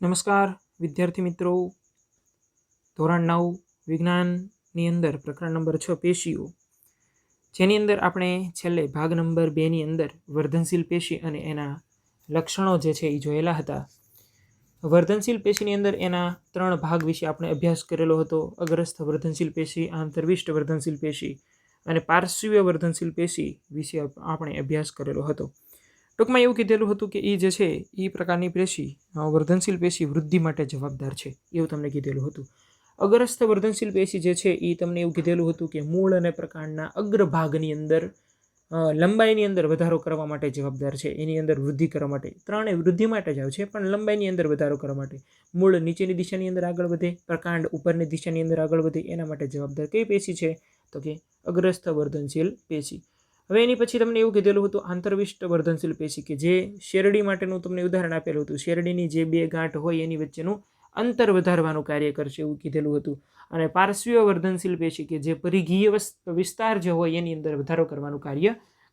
નમસ્કાર વિદ્યાર્થી મિત્રો, ધોરણ 9 વિજ્ઞાનની અંદર પ્રકરણ નંબર 6 પેશીઓ, જેની અંદર આપણે છેલ્લે ભાગ નંબર 2 ની અંદર વર્ધનશીલ પેશી અને એના લક્ષણો જે છે એ જોયેલા હતા. વર્ધનશીલ પેશીની અંદર એના 3 ભાગ વિશે આપણે અભ્યાસ કરેલો હતો. અગ્રસ્થ વર્ધનશીલ પેશી, આંતરવિષ્ટ વર્ધનશીલ પેશી અને પાર્શ્વીય વર્ધનશીલ પેશી વિશે આપણે અભ્યાસ કરેલો હતો. ટૂંકમાં એવું કીધેલું હતું કે એ જે છે એ પ્રકારની પેશી, વર્ધનશીલ પેશી વૃદ્ધિ માટે જવાબદાર છે એવું તમને કીધેલું હતું. અગ્રસ્થ વર્ધનશીલ પેશી જે છે એ તમને એવું કીધેલું હતું કે મૂળ અને પ્રકાંડના અગ્રભાગની અંદર લંબાઈની અંદર વધારો કરવા માટે જવાબદાર છે. એની અંદર વૃદ્ધિ કરવા માટે, ત્રણેય વૃદ્ધિ માટે જ આવે છે પણ લંબાઈની અંદર વધારો કરવા માટે. મૂળ નીચેની દિશાની અંદર આગળ વધે, પ્રકાંડ ઉપરની દિશાની અંદર આગળ વધે, એના માટે જવાબદાર કઈ પેશી છે? તો કે અગ્રસ્થ વર્ધનશીલ પેશી. હવે એની પછી તમને એવું કીધેલું હતું આંતરવિષ્ટ વર્ધનશીલ પેશી, કે જે શેરડી માટેનું તમને ઉદાહરણ આપેલું હતું. શેરડીની જે 2 ગાંઠ હોય એની વચ્ચેનું અંતર વધારવાનું કાર્ય કરશે એવું કીધેલું હતું. અને પાર્શ્વીય વર્ધનશીલ પેશી કે જે પરિઘીય વિસ્તાર જે હોય એની અંદર વધારો કરવાનું કાર્ય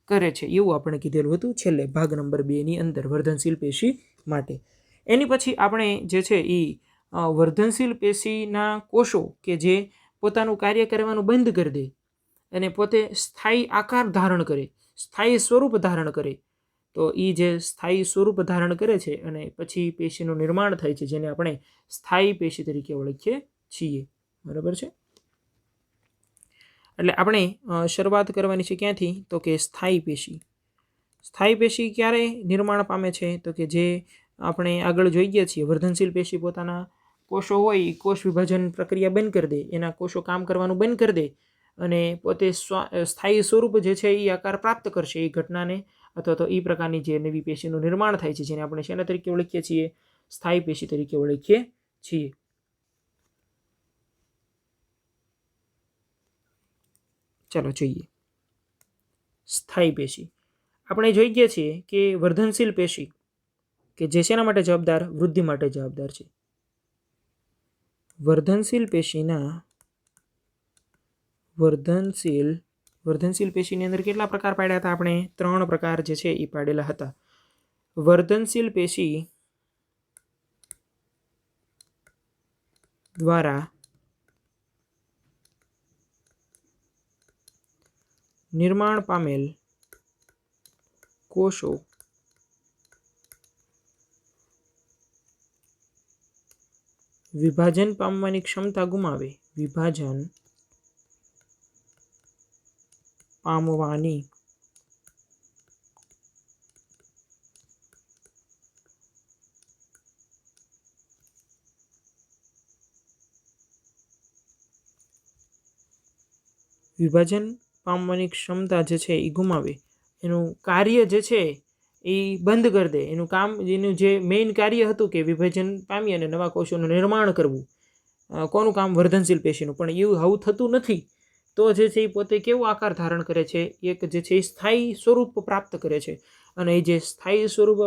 કરે છે એવું આપણે કીધેલું હતું છેલ્લે ભાગ નંબર 2 ની અંદર વર્ધનશીલ પેશી માટે. એની પછી આપણે જે છે એ વર્ધનશીલ પેશીના કોષો કે જે પોતાનું કાર્ય કરવાનું બંધ કરી દે અને પોતે સ્થાયી આકાર ધારણ કરે, સ્થાયી સ્વરૂપ ધારણ કરે, તો એ જે સ્થાયી સ્વરૂપ ધારણ કરે છે અને પછી પેશીનું નિર્માણ થાય છે, જેને આપણે સ્થાયી પેશી તરીકે ઓળખીએ છીએ. બરાબર છે? એટલે આપણે શરૂઆત કરવાની છે ક્યાંથી? તો કે સ્થાયી પેશી. સ્થાયી પેશી ક્યારે નિર્માણ પામે છે? તો કે જે આપણે આગળ જોઈ ગયા છીએ, વર્ધનશીલ પેશી પોતાના કોષો હોય એ કોષ વિભાજન પ્રક્રિયા બંધ કરી દે, એના કોષો કામ કરવાનું બંધ કરી દે અને પોતે સ્થાયી સ્વરૂપ જે છે એ આકાર પ્રાપ્ત કરશે. એ ઘટનાને અથવા તો એ પ્રકારની જે નવી પેશીનું નિર્માણ થાય છે, જેને આપણે શેના તરીકે ઓળખીએ છીએ? સ્થાયી પેશી તરીકે ઓળખીએ છીએ. ચાલો જોઈએ સ્થાયી પેશી. આપણે જોઈ ગયા છીએ કે વર્ધનશીલ પેશી કે જે શેના માટે જવાબદાર? વૃદ્ધિ માટે જવાબદાર છે. વર્ધનશીલ પેશીની અંદર કેટલા પ્રકાર પાડ્યા હતા આપણે? 3 પ્રકાર જે છે એ પાડેલા હતા. વર્ધનશીલ પેશી દ્વારા નિર્માણ પામેલ કોષો વિભાજન પામવાની ક્ષમતા ગુમાવે, વિભાજન પામવાની ક્ષમતા જે છે એ ગુમાવે, એનું કાર્ય જે છે એ બંધ કરી દે. એનું કામ, એનું જે મેઇન કાર્ય હતું કે વિભાજન પામી અને નવા કોષોનું નિર્માણ કરવું, કોનું કામ? વર્ધનશીલ પેશીનું. પણ એવું આવું થતું નથી. તો જે છે એ પોતે કેવો આકાર ધારણ કરે છે? એક જે છે એ સ્થાયી સ્વરૂપ પ્રાપ્ત કરે છે. અને એ જે સ્થાયી સ્વરૂપ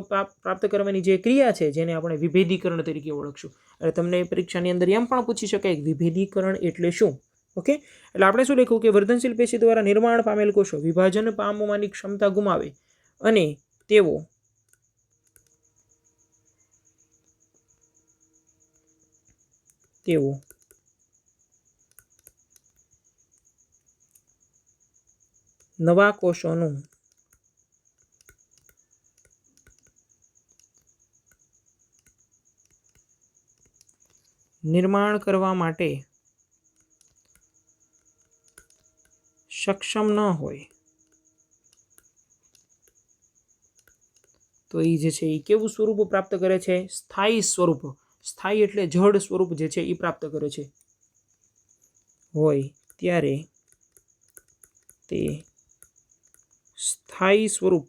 પ્રાપ્ત કરવાની જે ક્રિયા છે, જેને આપણે વિભેદીકરણ તરીકે ઓળખશું. અને તમને પરીક્ષાની અંદર એમ પણ પૂછી શકાય વિભેદીકરણ એટલે શું? ઓકે, એટલે આપણે શું લખ્યું કે વર્ધનશીલ પેશી દ્વારા નિર્માણ પામેલ કોષો વિભાજન પામવાની ક્ષમતા ગુમાવે અને તેઓ નવા કોષોનું નિર્માણ કરવા માટે સક્ષમ ન હોય. તો એ જે છે એ કેવું સ્વરૂપ પ્રાપ્ત કરે છે? સ્થાયી સ્વરૂપ. સ્થાયી એટલે જડ સ્વરૂપ જે છે એ પ્રાપ્ત કરે છે હોય ત્યારે તે સ્થાયી સ્વરૂપ,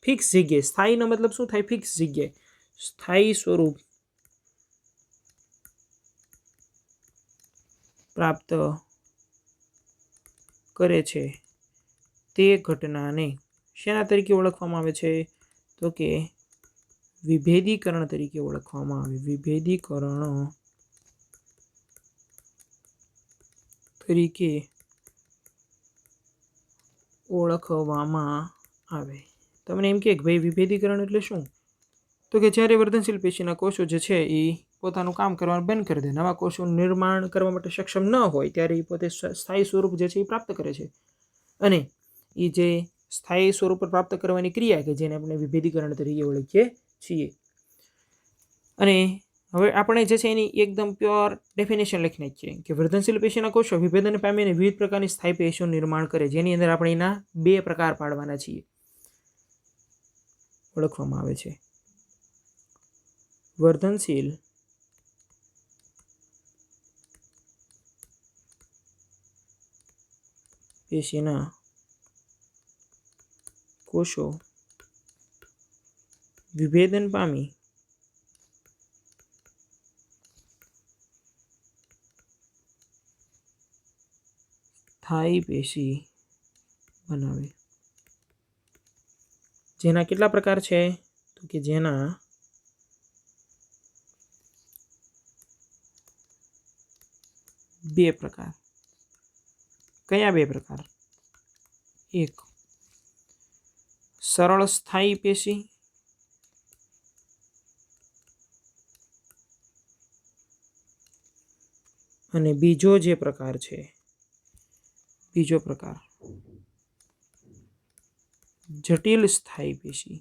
ફિક્સ જગ્યાએ. સ્થાયીનો મતલબ શું થાય? ફિક્સ જગ્યાએ. સ્થાયી સ્વરૂપ પ્રાપ્ત કરે છે તે ઘટનાને શેના તરીકે ઓળખવામાં આવે છે? તો કે વિભેદીકરણ તરીકે ઓળખવામાં આવે. વિભેદીકરણ તરીકે ઓળખવામાં આવે. તમને એમ કે ભાઈ વિભેદીકરણ એટલે શું? તો કે જ્યારે વર્ધનશીલ પેશીના કોષો જે છે એ પોતાનું કામ કરવાનું બંધ કરી દે, નવા કોષોનું નિર્માણ કરવા માટે સક્ષમ ન હોય ત્યારે એ પોતે સ્થાયી સ્વરૂપ જે છે એ પ્રાપ્ત કરે છે. અને એ જે સ્થાયી સ્વરૂપ પ્રાપ્ત કરવાની ક્રિયા કે જેને આપણે વિભેદીકરણ તરીકે ઓળખીએ છીએ. અને હવે આપણે જે છે એની એકદમ પ્યોર ડેફિનેશન લખી નાખીએ કે વર્ધનશીલ પેશીના કોષો વિભેદન પામીને વિવિધ પ્રકારની સ્થાયી પેશીઓનું નિર્માણ કરે, જેની અંદર આપણે એના 2 પ્રકાર પાડવાના છીએ, ઓળખવામાં આવે છે વર્ધનશીલ પેશીના કોષો વિભેદન પામી સ્થાયી પેશી બનાવે. જેના કેટલા પ્રકાર છે? તો કે જેના 2 પ્રકાર. કયા 2 પ્રકાર? એક સરળ સ્થાયી પેશી અને બીજો જે પ્રકાર છે, બીજો પ્રકાર જટિલ સ્થાયી પેશી.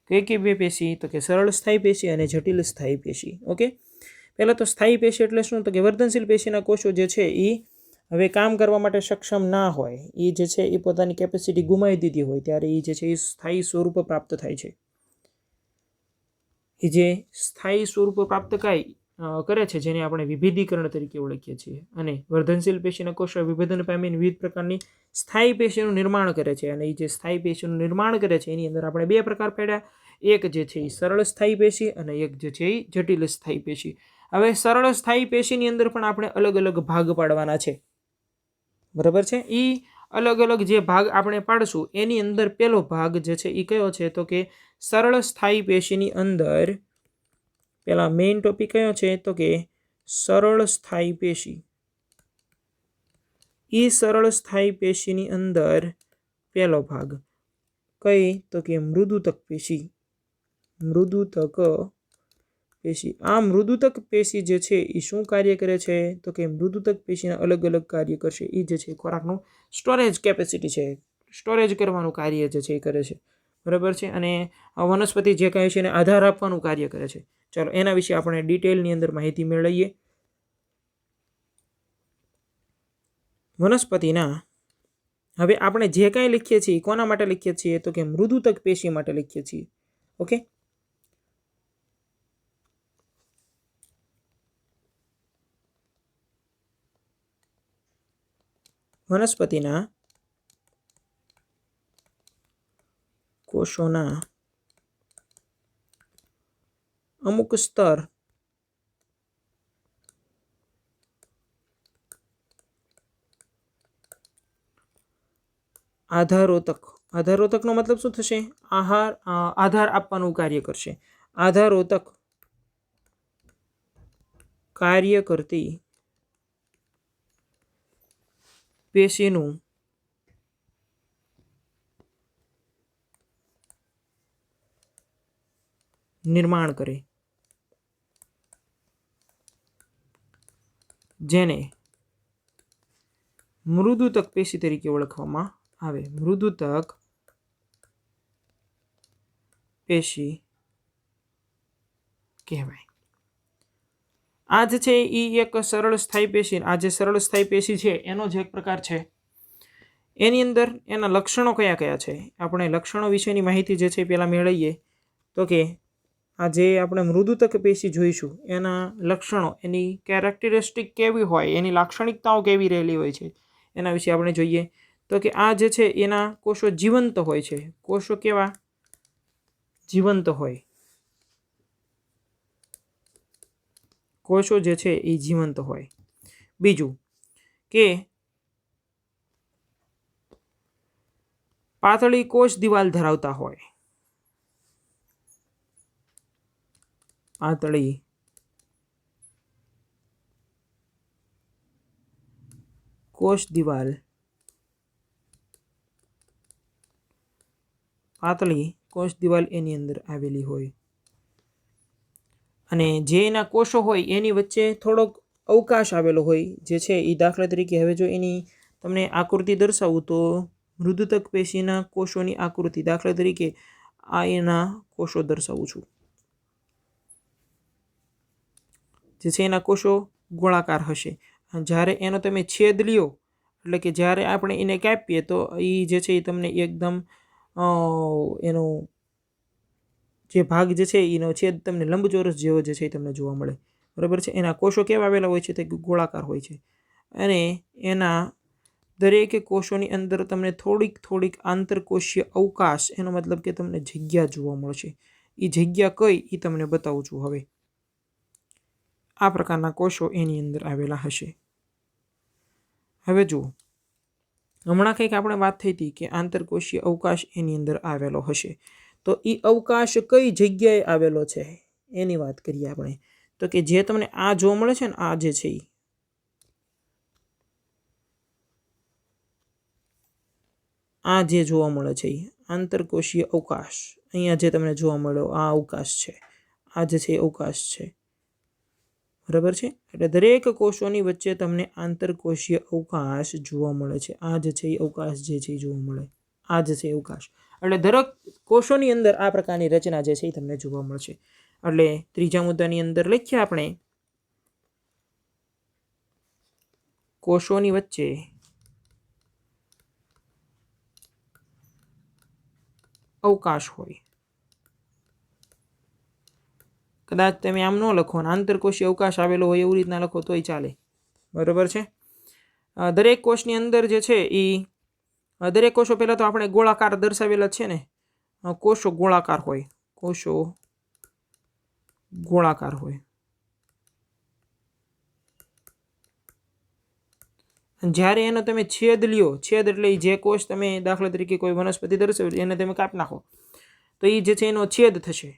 કઈ 2 પેશી? તો કે સરળ સ્થાયી પેશી અને જટિલ સ્થાયી પેશી. ઓકે, પહેલા તો સ્થાયી પેશી એટલે શું? તો કે વર્ધનશીલ પેશીના કોષો જે છે એ હવે કામ કરવા માટે સક્ષમ ના હોય, એ જે છે એ પોતાની કેપેસિટી ગુમાવી દીધી હોય ત્યારે એ જે છે એ સ્થાયી સ્વરૂપ પ્રાપ્ત થાય છે. એ જે સ્થાયી સ્વરૂપ પ્રાપ્ત કરે છે જેને આપણે વિભેદીકરણ તરીકે ઓળખીએ છીએ. અને વર્ધનશીલ પેશીના કોષો વિભેદન પામીને વિવિધ પ્રકારની સ્થાયી પેશીનું નિર્માણ કરે છે. અને એ જે સ્થાયી પેશીનું નિર્માણ કરે છે એની અંદર આપણે 2 પ્રકાર પાડ્યા, એક જે છે એ સરળ સ્થાયી પેશી અને એક જે છે એ જટિલ સ્થાયી પેશી. હવે સરળ સ્થાયી પેશીની અંદર પણ આપણે અલગ અલગ ભાગ પાડવાના છે, બરાબર છે. એ અલગ અલગ જે ભાગ આપણે પાડશું એની અંદર પહેલો ભાગ જે છે એ કયો છે? તો કે સરળ સ્થાયી પેશીની અંદર પહેલા મેઇન ટોપિક કયો છે? તો કે સરળ સ્થાયી પેશી. એ સરળ સ્થાયી પેશીની અંદર પહેલો ભાગ કઈ? તો કે મૃદુતક પેશી. મૃદુતક પેશી. આ મૃદુતક પેશી જે છે એ શું કાર્ય કરે છે? તો કે મૃદુતક પેશીના અલગ અલગ કાર્ય કરશે. એ જે છે ખોરાકનું સ્ટોરેજ કેપેસિટી છે, સ્ટોરેજ કરવાનું કાર્ય જે છે એ કરે છે, બરાબર છે. અને વનસ્પતિ જે કહે છે એને આધાર આપવાનું કાર્ય કરે છે. ચાલો એના વિશે આપણે ડિટેલની અંદર માહિતી મેળવીએ. વનસ્પતિના હવે આપણે જે કાંઈ લખીએ છીએ કોના માટે લખીએ છીએ? તો કે મૃદુતક પેશી માટે લખીએ છીએ. ઓકે, વનસ્પતિના કોષોના અમુક સ્તર આધારોતક. આધારોતકનો મતલબ શું થશે? આધાર આપવાનું કાર્ય કરશે. આધારોતક કાર્ય કરતી પેશીનું નિર્માણ કરે, જેને મૃદુતક પેશી તરીકે ઓળખવામાં આવે. મૃદુતક પેશી કહેવાય. આ જે છે એ એક સરળ સ્થાયી પેશી. આ જે સરળ સ્થાયી પેશી છે એનો જ એક પ્રકાર છે. એની અંદર એના લક્ષણો કયા કયા છે? આપણે લક્ષણો વિશેની માહિતી જે છે પહેલાં મેળવીએ. તો કે આ જે આપણે મૃદુતક પેશી જોઈશું એના લક્ષણો, એની કેરેક્ટરિસ્ટિક કેવી હોય, એની લાક્ષણિકતાઓ કેવી રહેલી હોય છે એના વિશે આપણે જોઈએ. તો કે આ જે છે એના કોષો જીવંત હોય છે. કોષો કેવા? જીવંત હોય. કોષો જે છે એ જીવંત હોય. બીજું કે પાતળી કોષ દિવાલ ધરાવતા હોય. પાતળી કોષ દિવાલ, પાતળી કોષ દિવાલ એની અંદર આવેલી હોય અને જે એના કોષો હોય એની વચ્ચે થોડોક અવકાશ આવેલો હોય જે છે એ દાખલા તરીકે હવે જો એની તમને આકૃતિ દર્શાવું તો મૃદુતક પેશીના કોષોની આકૃતિ દાખલા તરીકે આ એના કોષો દર્શાવું છું જે છે એના કોષો ગોળાકાર હશે જ્યારે એનો તમે છેદ લ્યો એટલે કે જ્યારે આપણે એને કાપીએ તો એ જે છે એ તમને એકદમ એનો જે ભાગ જે છે એનો છેદ તમને લંબચોરસ જેવો જે છે એ તમને જોવા મળે બરાબર છે એના કોષો કેવા આવેલા હોય છે તે ગોળાકાર હોય છે અને એના દરેક કોષોની અંદર તમને થોડીક આંતરકોષીય અવકાશ એનો મતલબ કે તમને જગ્યા જોવા મળશે એ જગ્યા કઈ એ તમને બતાવું છું હવે આ પ્રકારના કોષો એની અંદર આવેલા હશે હવે જુઓ હમણાં કંઈક આપણે વાત થઈ હતી કે આંતરકોષીય અવકાશ એની અંદર આવેલો હશે તો એ અવકાશ કઈ જગ્યાએ આવેલો છે એની વાત કરીએ આપણે તો કે જે તમને આ જોવા મળે છે ને આ જે છે આ જે જોવા મળે છે આંતરકોષીય અવકાશ અહીંયા જે તમને જોવા મળ્યો આ અવકાશ છે આ જે છે અવકાશ છે બરાબર છે એટલે દરેક કોષોની વચ્ચે તમને આંતરકોષીય અવકાશ જોવા મળે છે આ જે છે અવકાશ જે છે જોવા મળે આ જે છે અવકાશ એટલે દરેક કોષોની અંદર આ પ્રકારની રચના જે છે એ તમને જોવા મળશે એટલે ત્રીજા મુદ્દાની અંદર લખીએ આપણે કોષોની વચ્ચે અવકાશ હોય કદાચ તમે આમ ન લખો અને આંતરકોષીય અવકાશ આવેલો હોય એવું રીતના લખો તોય ચાલે બરાબર છે દરેક કોષની અંદર જે છે એ દરેક કોષો પહેલાં તો આપણે ગોળાકાર દર્શાવેલા છે ને કોષો ગોળાકાર હોય કોષો ગોળાકાર હોય જ્યારે એનો તમે છેદ લ્યો છેદ એટલે જે કોષ તમે દાખલા તરીકે કોઈ વનસ્પતિ દર્શાવી એને તમે કાપી નાખો તો એ જે છે એનો છેદ થશે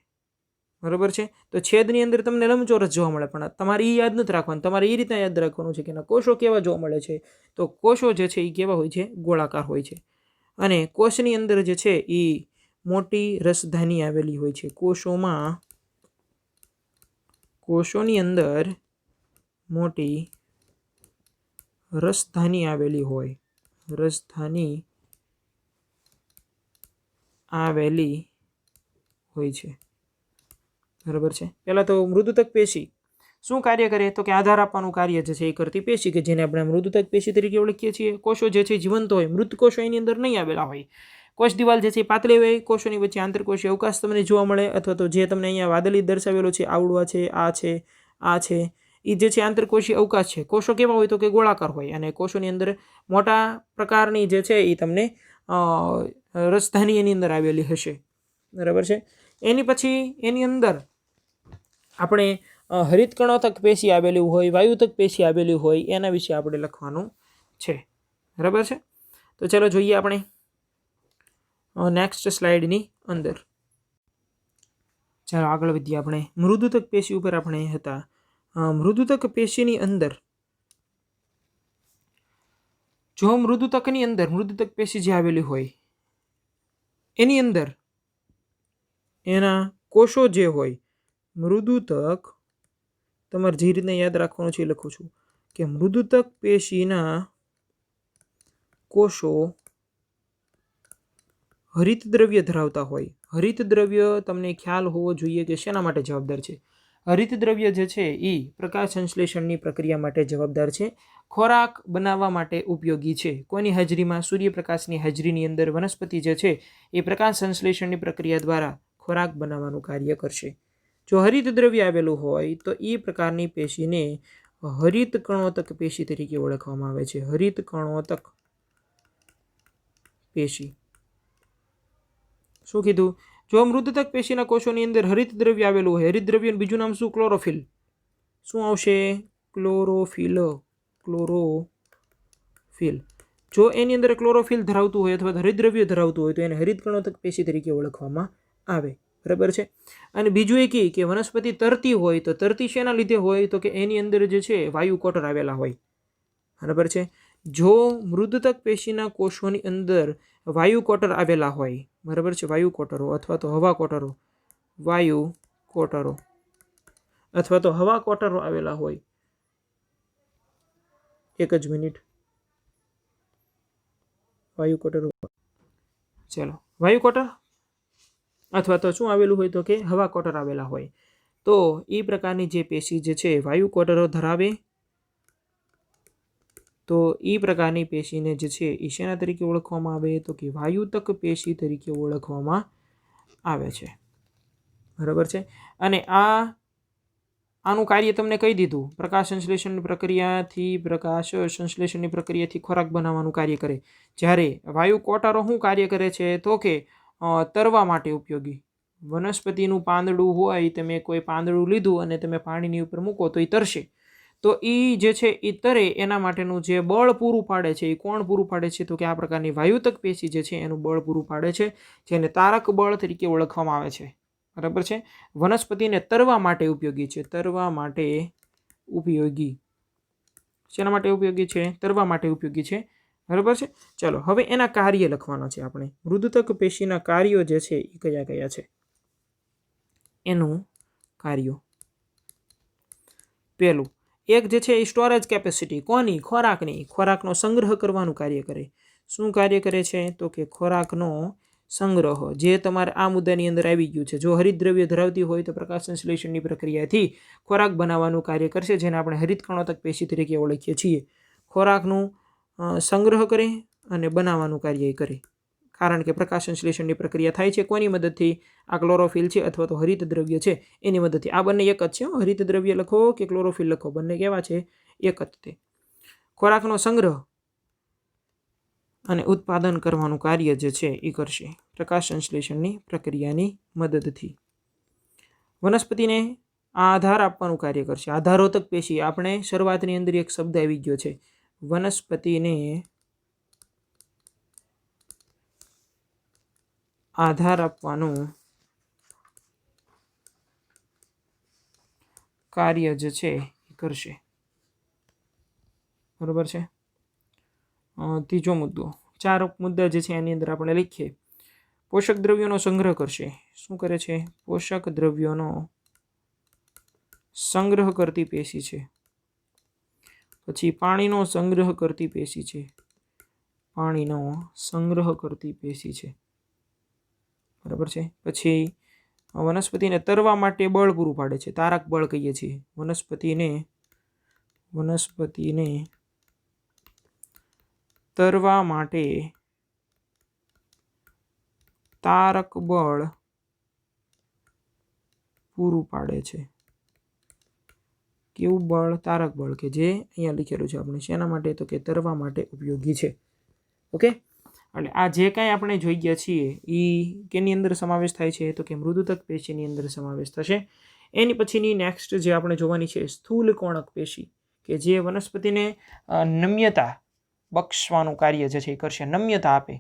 બરાબર છે તો છેદની અંદર તમને લંબચોરસ જોવા મળે પણ તમારે એ યાદ નથી રાખવાનું તમારે એ રીતના યાદ રાખવાનું છે કે એના કોષો કેવા જોવા મળે છે તો કોષો જે છે એ કેવા હોય છે ગોળાકાર હોય છે અને કોષની અંદર જે છે એ મોટી રસધાની આવેલી હોય છે કોષોની અંદર મોટી રસધાની આવેલી હોય છે બરાબર છે પહેલાં તો મૃદુતક પેશી શું કાર્ય કરે તો કે આધાર આપવાનું કાર્ય જે છે એ કરતી પેશી કે જેને આપણે મૃદુતક પેશી તરીકે ઓળખીએ છીએ કોષો જે છે જીવંત હોય મૃત કોષો એની અંદર નહીં આવેલા હોય કોષ દિવાલ જે છે પાતળી હોય કોષોની વચ્ચે આંતરકોષીય અવકાશ તમને જોવા મળે અથવા તો જે તમને અહીંયા વાદળી દર્શાવેલો છે આવડવા છે આ છે એ જે છે આંતરકોષીય અવકાશ છે કોષો કેવા હોય તો કે ગોળાકાર હોય અને કોષોની અંદર મોટા પ્રકારની જે છે એ તમને રસધાની એની અંદર આવેલી હશે બરાબર છે એની પછી એની અંદર આપણે હરિતકણોતક પેશી આવેલી હોય વાયુતક પેશી આવેલી હોય એના વિશે આપણે લખવાનું છે બરાબર છે તો ચાલો જોઈએ આપણે નેક્સ્ટ સ્લાઇડની અંદર ચાલો આગળ વધીએ આપણે મૃદુતક પેશી ઉપર આપણે હતા મૃદુતક પેશીની અંદર જો મૃદુતકની અંદર મૃદુતક પેશી જે આવેલી હોય એની અંદર એના કોષો જે હોય મૃદુતક તમારે જે રીતના યાદ રાખવાનું છે એ લખું છું કે મૃદુતક પેશીના કોષો હરિત દ્રવ્ય ધરાવતા હોય હરિત દ્રવ્ય તમને ખ્યાલ હોવો જોઈએ કે શેના માટે જવાબદાર છે હરિત દ્રવ્ય જે છે એ પ્રકાશ સંશ્લેષણની પ્રક્રિયા માટે જવાબદાર છે ખોરાક બનાવવા માટે ઉપયોગી છે કોઈની હાજરીમાં સૂર્યપ્રકાશની હાજરીની અંદર વનસ્પતિ જે છે એ પ્રકાશ સંશ્લેષણની પ્રક્રિયા દ્વારા ખોરાક બનાવવાનું કાર્ય કરશે જો હરિત દ્રવ્ય આવેલું હોય તો એ પ્રકારની પેશીને હરિત કણોતક પેશી તરીકે ઓળખવામાં આવે છે હરિત કણોતક પેશી શું કીધું જો મૃદુતક પેશીના કોષોની અંદર હરિત દ્રવ્ય આવેલું હોય હરિત દ્રવ્યનું બીજું નામ શું ક્લોરોફિલ શું આવશે ક્લોરોફિલ જો એની અંદર ક્લોરોફિલ ધરાવતું હોય અથવા હરિતદ્રવ્ય ધરાવતું હોય તો એને હરિત કણોતક પેશી તરીકે ઓળખવામાં આવે બરાબર છે અને બીજું એ કે વનસ્પતિ તરતી હોય તો તરતી શેના લીધે હોય તો કે એની અંદર જે છે વાયુ કોટર આવેલા હોય બરાબર છે જો મૃદુતક પેશીના કોષોની અંદર વાયુ કોટર આવેલા હોય, બરાબર છે, વાયુ કોટરો અથવા તો હવા કોટરો, વાયુ કોટરો અથવા તો હવા કોટરો આવેલા હોય, એક જ મિનિટ, વાયુ કોટરો, ચલો વાયુ કોટર અથવા તો શું આવેલું હોય તો કે હવા કોટર આવેલા હોય, તો એ પ્રકારની જે પેશી જે છે વાયુ કોટરો ધરાવે, તો એ પ્રકારની પેશીને જે છે એ શેના તરીકે ઓળખવામાં આવે તો કે વાયુતક પેશી તરીકે ઓળખવામાં આવે છે, બરાબર છે। અને આનું કાર્ય તમને કહી દીધું, પ્રકાશ સંશ્લેષણની પ્રક્રિયાથી ખોરાક બનાવવાનું કાર્ય કરે, જ્યારે વાયુ કોટરો શું કાર્ય કરે છે તો કે તરવા માટે ઉપયોગી, વનસ્પતિનું પાંદડું હોય, તમે કોઈ પાંદડું લીધું અને તમે પાણીની ઉપર મૂકો તો એ તરશે, તો એ જે છે એ તરે એના માટેનું જે બળ પૂરું પાડે છે એ કોણ પૂરું પાડે છે તો કે આ પ્રકારની વાયુતક પેશી જે છે એનું બળ પૂરું પાડે છે, જેને તારક બળ તરીકે ઓળખવામાં આવે છે, બરાબર છે। વનસ્પતિને તરવા માટે ઉપયોગી છે, તરવા માટે ઉપયોગી, શેના માટે ઉપયોગી છે, તરવા માટે ઉપયોગી છે, બરાબર છે। ચાલો હવે એના કાર્ય લખવાના છે આપણે, મૃદુતક પેશીના કાર્યો જે છે એ કયા કયા છે, એનું કાર્યો, પહેલું એક જે છે એ સ્ટોરેજ કેપેસિટી, કોની, ખોરાકની, ખોરાકનો સંગ્રહ કરવાનું કાર્ય કરે, શું કાર્ય કરે છે તો કે ખોરાકનો સંગ્રહ, જે તમારે આ મુદ્દાની અંદર આવી ગયું છે, જો હરિતદ્રવ્ય ધરાવતી હોય તો પ્રકાશ સંશ્લેષણની પ્રક્રિયાથી ખોરાક બનાવવાનું કાર્ય કરશે, જેને આપણે હરિતકણોતક પેશી તરીકે ઓળખીએ છીએ, ખોરાકનું સંગ્રહ કરે અને બનાવવાનું કાર્ય કરે, કારણ કે પ્રકાશ સંશ્લેષણની પ્રક્રિયા થાય છે કોની મદદથી, આ ક્લોરોફિલ છે અથવા તો હરિત દ્રવ્ય છે એની મદદથી, આ બંને એક જ છે, હરિત દ્રવ્ય લખો કે ક્લોરોફિલ લખો, બંને કેવા છે, એક જ તે, ખોરાકનો સંગ્રહ અને ઉત્પાદન કરવાનું કાર્ય જે છે એ કરશે પ્રકાશ સંશ્લેષણની પ્રક્રિયાની મદદથી, વનસ્પતિને આધાર આપવાનું કાર્ય કરશે, આધારોતક પેશી, આપણે શરૂઆતની અંદર એક શબ્દ આવી ગયો છે, વનસ્પતિને આધાર આપવાનું કાર્ય જે છે એ કરશે, બરોબર છે। ત્રીજો મુદ્દો, 4 મુદ્દા જે છે એની અંદર આપણે લખીએ, પોષક દ્રવ્યોનો સંગ્રહ કરશે, શું કરે છે, પોષક દ્રવ્યોનો સંગ્રહ કરતી પેશી છે, પછી પાણીનો સંગ્રહ કરતી પેશી છે, પાણીનો સંગ્રહ કરતી પેશી છે, બરાબર છે। પછી વનસ્પતિને તરવા માટે બળ પૂરું પાડે છે, તારક બળ કહીએ છીએ, વનસ્પતિને તરવા માટે તારક બળ પૂરું પાડે છે, કેવું બળ, તારક બળ, કે જે અહીંયા લખેલું છે આપણે, શેના માટે તો કે તરવા માટે ઉપયોગી છે, ઓકે। એટલે આ જે કાંઈ આપણે જોઈ ગયા છીએ એ કેની અંદર સમાવેશ થાય છે તો કે મૃદુતક પેશીની અંદર સમાવેશ થશે। એની પછીની નેક્સ્ટ જે આપણે જોવાની છે સ્થૂલ કોણક પેશી, કે જે વનસ્પતિને નમ્યતા બક્ષવાનું કાર્ય જે છે એ કરશે, નમ્યતા આપે,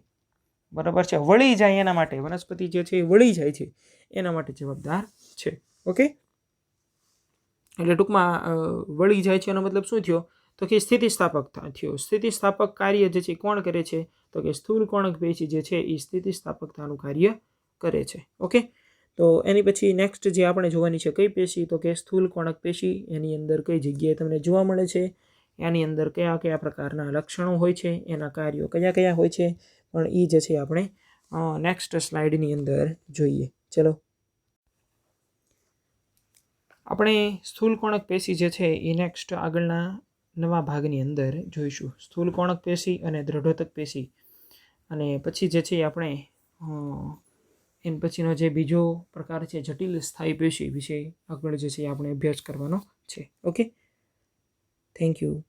બરાબર છે, વળી જાય એના માટે, વનસ્પતિ જે છે એ વળી જાય છે એના માટે જવાબદાર છે, ઓકે। એટલે ટૂંકમાં વળી જાય છે એનો મતલબ શું થયો તો કે સ્થિતિસ્થાપક થયો, સ્થિતિસ્થાપક કાર્ય જે છે કોણ કરે છે તો કે સ્થૂલ કોણક પેશી જે છે એ સ્થિતિસ્થાપકતાનું કાર્ય કરે છે, ઓકે। તો એની પછી નેક્સ્ટ જે આપણે જોવાની છે કઈ પેશી તો કે સ્થૂલ કોણક પેશી, એની અંદર કઈ જગ્યાએ તમને જોવા મળે છે, એની અંદર કયા કયા પ્રકારના લક્ષણો હોય છે, એના કાર્યો કયા કયા હોય છે, પણ એ જે છે આપણે નેક્સ્ટ સ્લાઇડની અંદર જોઈએ। ચલો આપણે સ્થૂલ કોણક પેશી જે છે એ નેક્સ્ટ આગળના નવા ભાગની અંદર જોઈશું, સ્થૂલ કોણક પેશી અને દ્રઢોતક પેશી, અને પછી જે છે આપણે એન પછીનો જે બીજો પ્રકાર છે જટિલ સ્થાયી પેશી વિશે આગળ જે છે આપણે અભ્યાસ કરવાનો છે, ઓકે। Thank you.